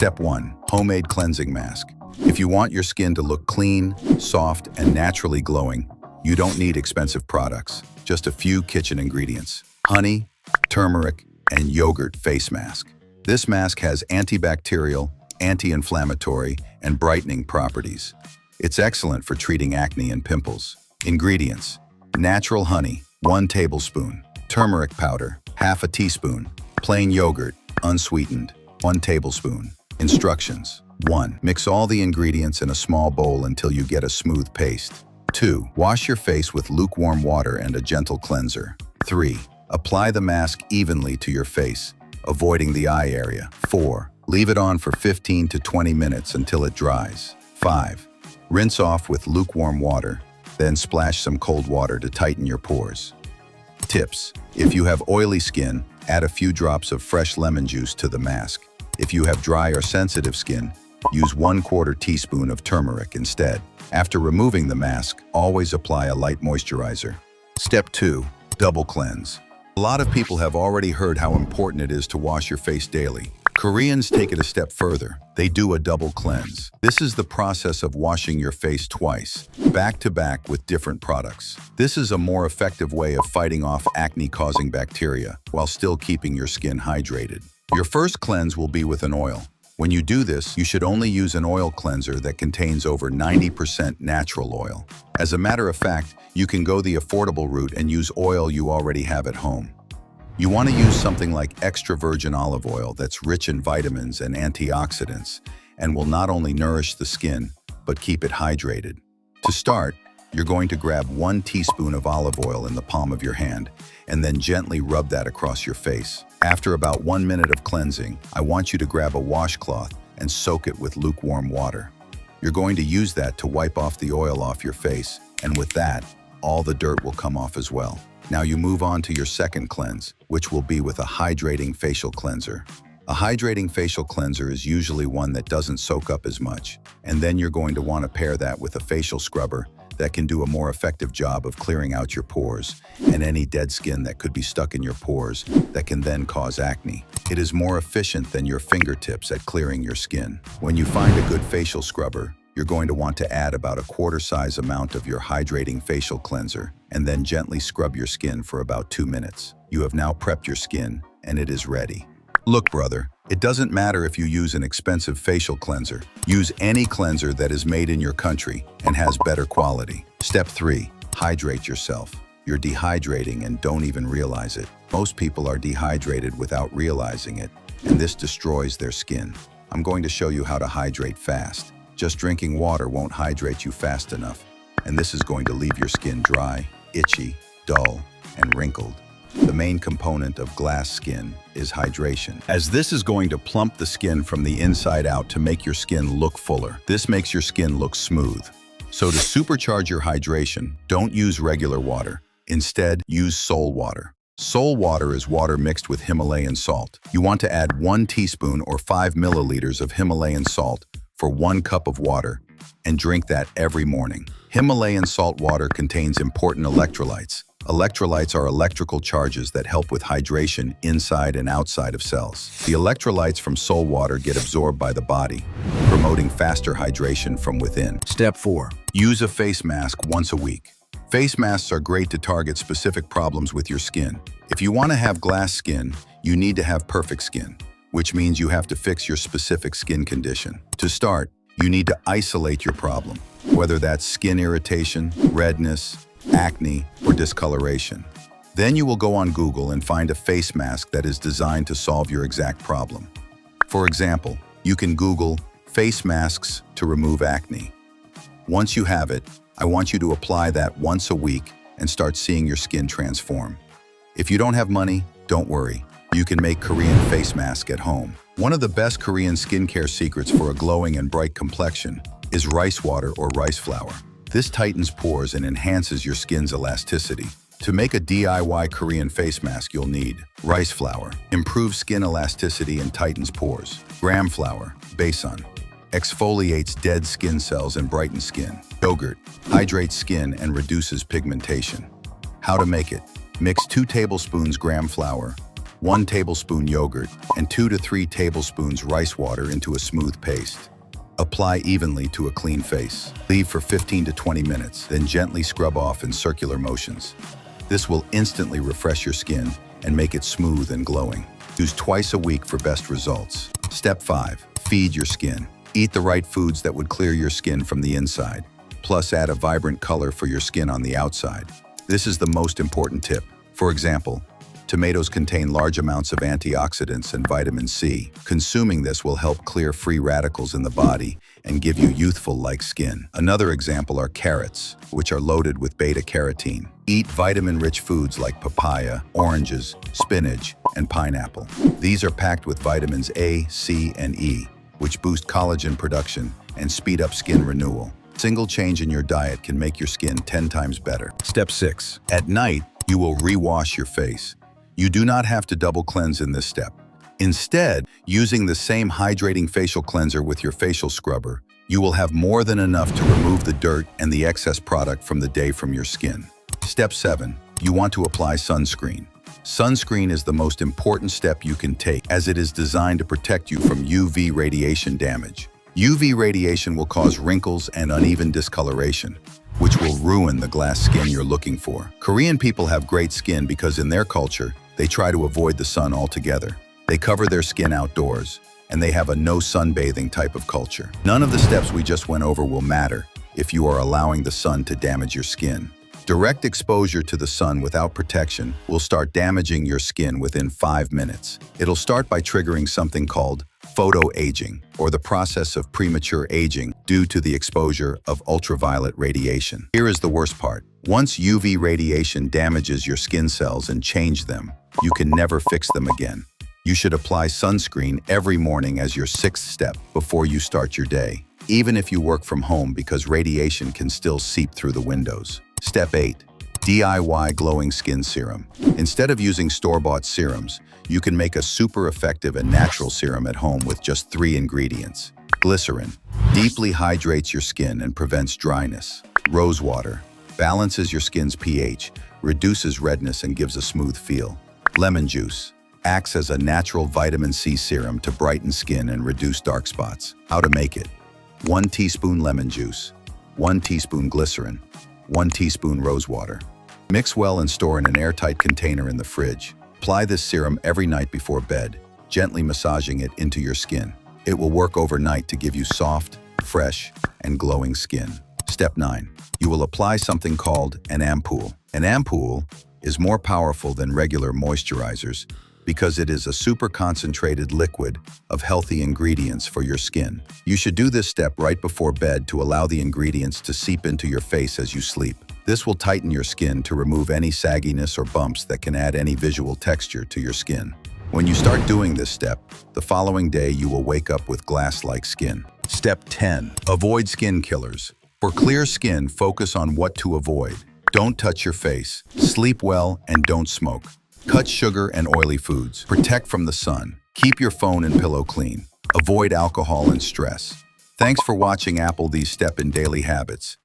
Step 1. Homemade cleansing mask. If you want your skin to look clean, soft, and naturally glowing, you don't need expensive products, just a few kitchen ingredients. Honey, turmeric, and yogurt face mask. This mask has antibacterial, anti-inflammatory, and brightening properties. It's excellent for treating acne and pimples. Ingredients: natural honey, 1 tablespoon, turmeric powder, ½ teaspoon, plain yogurt, unsweetened, 1 tablespoon. Instructions: 1. Mix all the ingredients in a small bowl until you get a smooth paste. 2. Wash your face with lukewarm water and a gentle cleanser. 3. Apply the mask evenly to your face, avoiding the eye area. 4. Leave it on for 15 to 20 minutes until it dries. 5. Rinse off with lukewarm water, then splash some cold water to tighten your pores. Tips: if you have oily skin, add a few drops of fresh lemon juice to the mask. If you have dry or sensitive skin, use 1/4 teaspoon of turmeric instead. After removing the mask, always apply a light moisturizer. Step 2. Double cleanse. A lot of people have already heard how important it is to wash your face daily. Koreans take it a step further. They do a double cleanse. This is the process of washing your face twice, back to back with different products. This is a more effective way of fighting off acne-causing bacteria while still keeping your skin hydrated. Your first cleanse will be with an oil. When you do this, you should only use an oil cleanser that contains over 90% natural oil. As a matter of fact, you can go the affordable route and use oil you already have at home. You want to use something like extra virgin olive oil that's rich in vitamins and antioxidants and will not only nourish the skin, but keep it hydrated. To start, you're going to grab 1 teaspoon of olive oil in the palm of your hand and then gently rub that across your face. After about 1 minute of cleansing, I want you to grab a washcloth and soak it with lukewarm water. You're going to use that to wipe off the oil off your face, and with that, all the dirt will come off as well. Now you move on to your second cleanse, which will be with a hydrating facial cleanser. A hydrating facial cleanser is usually one that doesn't soak up as much, and then you're going to want to pair that with a facial scrubber that can do a more effective job of clearing out your pores and any dead skin that could be stuck in your pores that can then cause acne. It is more efficient than your fingertips at clearing your skin. When you find a good facial scrubber, you're going to want to add about a quarter-size amount of your hydrating facial cleanser and then gently scrub your skin for about 2 minutes. You have now prepped your skin and it is ready. Look, brother, it doesn't matter if you use an expensive facial cleanser. Use any cleanser that is made in your country and has better quality. Step 3. Hydrate yourself. You're dehydrating and don't even realize it. Most people are dehydrated without realizing it, and this destroys their skin. I'm going to show you how to hydrate fast. Just drinking water won't hydrate you fast enough, and this is going to leave your skin dry, itchy, dull, and wrinkled. The main component of glass skin is hydration, as this is going to plump the skin from the inside out to make your skin look fuller. This makes your skin look smooth. So to supercharge your hydration, don't use regular water. Instead, use Sol water. Sol water is water mixed with Himalayan salt. You want to add 1 teaspoon or 5 milliliters of Himalayan salt for 1 cup of water and drink that every morning. Himalayan salt water contains important electrolytes. Electrolytes are electrical charges that help with hydration inside and outside of cells. The electrolytes from Sol water get absorbed by the body, promoting faster hydration from within. Step 4. Use a face mask once a week. Face masks are great to target specific problems with your skin. If you want to have glass skin, you need to have perfect skin, which means you have to fix your specific skin condition. To start, you need to isolate your problem, whether that's skin irritation, redness, acne, or discoloration. Then you will go on Google and find a face mask that is designed to solve your exact problem. For example, you can Google face masks to remove acne. Once you have it, I want you to apply that once a week and start seeing your skin transform. If you don't have money, don't worry. You can make Korean face mask at home. One of the best Korean skincare secrets for a glowing and bright complexion is rice water or rice flour. This tightens pores and enhances your skin's elasticity. To make a DIY Korean face mask, you'll need rice flour, improves skin elasticity and tightens pores. Gram flour, besan, exfoliates dead skin cells and brightens skin. Yogurt, hydrates skin and reduces pigmentation. How to make it? Mix 2 tablespoons gram flour, 1 tablespoon yogurt, and 2 to 3 tablespoons rice water into a smooth paste. Apply evenly to a clean face. Leave for 15 to 20 minutes, then gently scrub off in circular motions. This will instantly refresh your skin and make it smooth and glowing. Use twice a week for best results. Step 5. Feed your skin. Eat the right foods that would clear your skin from the inside, plus add a vibrant color for your skin on the outside. This is the most important tip. For example, tomatoes contain large amounts of antioxidants and vitamin C. Consuming this will help clear free radicals in the body and give you youthful-like skin. Another example are carrots, which are loaded with beta-carotene. Eat vitamin-rich foods like papaya, oranges, spinach, and pineapple. These are packed with vitamins A, C, and E, which boost collagen production and speed up skin renewal. Single change in your diet can make your skin 10 times better. Step 6. At night, you will re-wash your face. You do not have to double cleanse in this step. Instead, using the same hydrating facial cleanser with your facial scrubber, you will have more than enough to remove the dirt and the excess product from the day from your skin. Step 7. You want to apply sunscreen. Sunscreen is the most important step you can take, as it is designed to protect you from UV radiation damage. UV radiation will cause wrinkles and uneven discoloration, which will ruin the glass skin you're looking for. Korean people have great skin because in their culture, they try to avoid the sun altogether. They cover their skin outdoors, and they have a no sunbathing type of culture. None of the steps we just went over will matter if you are allowing the sun to damage your skin. Direct exposure to the sun without protection will start damaging your skin within 5 minutes. It'll start by triggering something called photoaging, or the process of premature aging due to the exposure of ultraviolet radiation. Here is the worst part. Once UV radiation damages your skin cells and change them, you can never fix them again. You should apply sunscreen every morning as your 6th step before you start your day, even if you work from home because radiation can still seep through the windows. Step 8. DIY glowing skin serum. Instead of using store-bought serums, you can make a super effective and natural serum at home with just 3 ingredients. Glycerin deeply hydrates your skin and prevents dryness. Rose water balances your skin's pH, reduces redness and gives a smooth feel. Lemon juice acts as a natural vitamin C serum to brighten skin and reduce dark spots. How to make it: 1 teaspoon lemon juice, 1 teaspoon glycerin, 1 teaspoon rose water. Mix well and store in an airtight container in the fridge. Apply this serum every night before bed, gently massaging it into your skin. It will work overnight to give you soft, fresh, and glowing skin. Step 9. You will apply something called an ampoule. An ampoule is more powerful than regular moisturizers because it is a super concentrated liquid of healthy ingredients for your skin. You should do this step right before bed to allow the ingredients to seep into your face as you sleep. This will tighten your skin to remove any sagginess or bumps that can add any visual texture to your skin. When you start doing this step, the following day you will wake up with glass-like skin. Step 10. Avoid skin killers. For clear skin, focus on what to avoid. Don't touch your face. Sleep well and don't smoke. Cut sugar and oily foods. Protect from the sun. Keep your phone and pillow clean. Avoid alcohol and stress. Thanks for watching Apple These Step in Daily Habits.